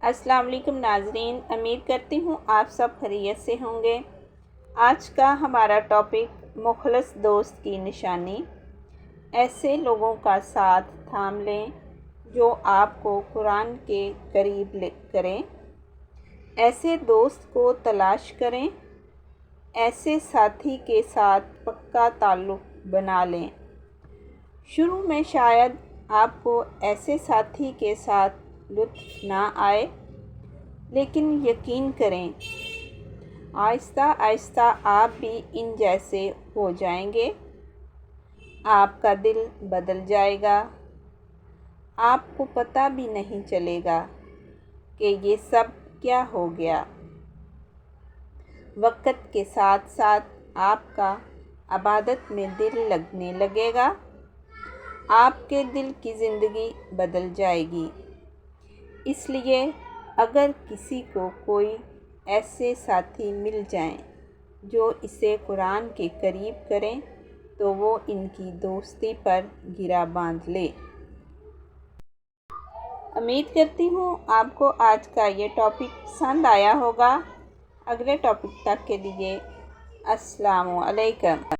السلام علیکم ناظرین، امید کرتی ہوں آپ سب خیریت سے ہوں گے۔ آج کا ہمارا ٹاپک مخلص دوست کی نشانی۔ ایسے لوگوں کا ساتھ تھام لیں جو آپ کو قرآن کے قریب کریں۔ ایسے دوست کو تلاش کریں، ایسے ساتھی کے ساتھ پکا تعلق بنا لیں۔ شروع میں شاید آپ کو ایسے ساتھی کے ساتھ لطف نہ آئے، لیکن یقین کریں آہستہ آہستہ آپ بھی ان جیسے ہو جائیں گے۔ آپ کا دل بدل جائے گا، آپ کو پتہ بھی نہیں چلے گا کہ یہ سب کیا ہو گیا۔ وقت کے ساتھ ساتھ آپ کا عبادت میں دل لگنے لگے گا، آپ کے دل کی زندگی بدل جائے گی۔ اس لیے اگر کسی کو کوئی ایسے ساتھی مل جائیں جو اسے قرآن کے قریب کریں تو وہ ان کی دوستی پر گرہ باندھ لے۔ امید کرتی ہوں آپ کو آج کا یہ ٹاپک پسند آیا ہوگا۔ اگلے ٹاپک تک کے لیے السلام علیکم۔